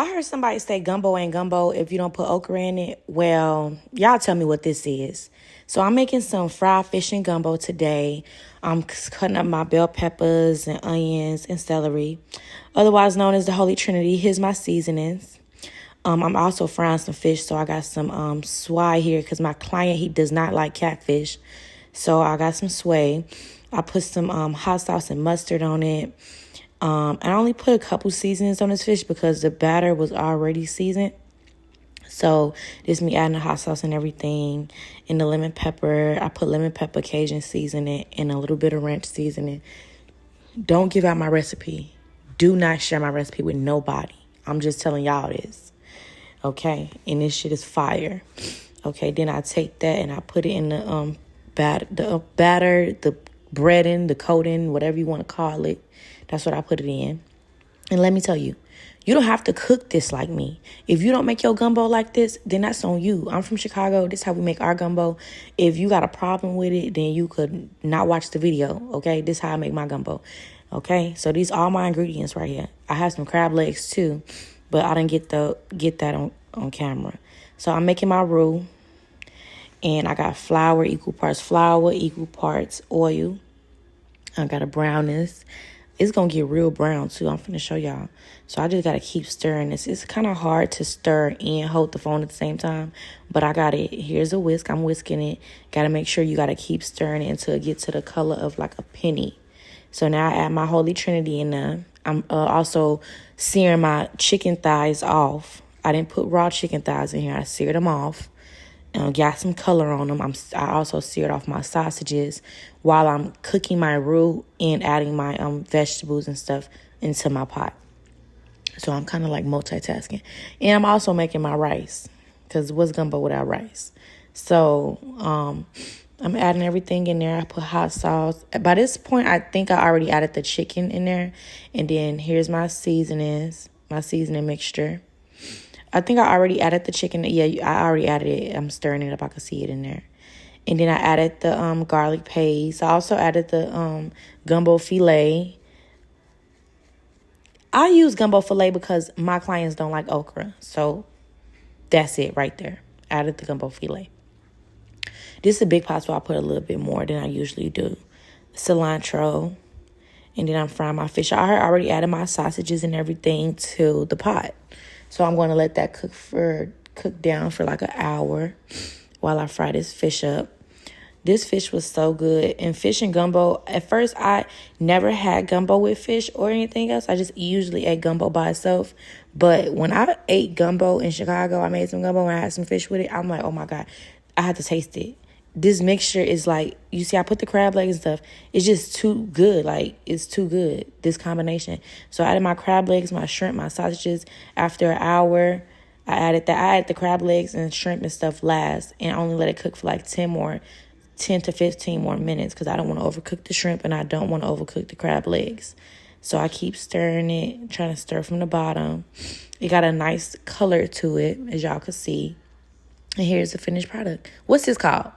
I heard somebody say gumbo ain't gumbo if you don't put okra in it. Well, y'all tell me what this is. So I'm making some fried fish and gumbo today. I'm cutting up my bell peppers and onions and celery, otherwise known as the Holy Trinity. Here's my seasonings. I'm also frying some fish, so I got some swai here because my client, he does not like catfish. So I got some swai. I put some hot sauce and mustard on it. I only put a couple seasonings on this fish because the batter was already seasoned. So this me adding the hot sauce and everything, and the lemon pepper. I put lemon pepper Cajun seasoning and a little bit of ranch seasoning. Don't give out my recipe. Do not share my recipe with nobody. I'm just telling y'all this. Okay? And this shit is fire. Okay, then I take that and I put it in the batter, the breading, the coating, whatever you want to call it. That's what I put it in. And let me tell you, you don't have to cook this like me. If you don't make your gumbo like this, then that's on you. I'm from Chicago. This is how we make our gumbo. If you got a problem with it, then you could not watch the video, okay? This is how I make my gumbo, okay? So these are all my ingredients right here. I have some crab legs too, but I didn't get that on camera. So I'm making my roux, and I got flour, equal parts oil. I got to brown this. It's going to get real brown, too. I'm finna show y'all. So I just got to keep stirring this. It's kind of hard to stir and hold the phone at the same time. But I got it. Here's a whisk. I'm whisking it. Got to make sure you got to keep stirring it until it gets to the color of like a penny. So now I add my Holy Trinity in there. I'm also searing my chicken thighs off. I didn't put raw chicken thighs in here. I seared them off. Got some color on them. I also seared off my sausages while I'm cooking my roux and adding my vegetables and stuff into my pot. So I'm kind of like multitasking. And I'm also making my rice because what's gumbo without rice? So I'm adding everything in there. I put hot sauce. By this point, I think I already added the chicken in there. And then here's my seasoning mixture. I think I already added the chicken. Yeah, I already added it. I'm stirring it up. I can see it in there. And then I added the garlic paste. I also added the gumbo filet. I use gumbo filet because my clients don't like okra. So that's it right there. Added the gumbo filet. This is a big pot, so I put a little bit more than I usually do. Cilantro. And then I'm frying my fish. I already added my sausages and everything to the pot. So I'm going to let that cook down for like an hour while I fry this fish up. This fish was so good. And fish and gumbo, at first I never had gumbo with fish or anything else. I just usually ate gumbo by itself. But when I ate gumbo in Chicago, I made some gumbo and I had some fish with it. I'm like, oh my God, I had to taste it. This mixture is like, you see, I put the crab legs and stuff. It's just too good. Like, it's too good, this combination. So I added my crab legs, my shrimp, my sausages. After an hour, I added the crab legs and shrimp and stuff last. And I only let it cook for like 10 to 15 more minutes because I don't want to overcook the shrimp and I don't want to overcook the crab legs. So I keep stirring it, trying to stir from the bottom. It got a nice color to it, as y'all can see. And here's the finished product. What's this called?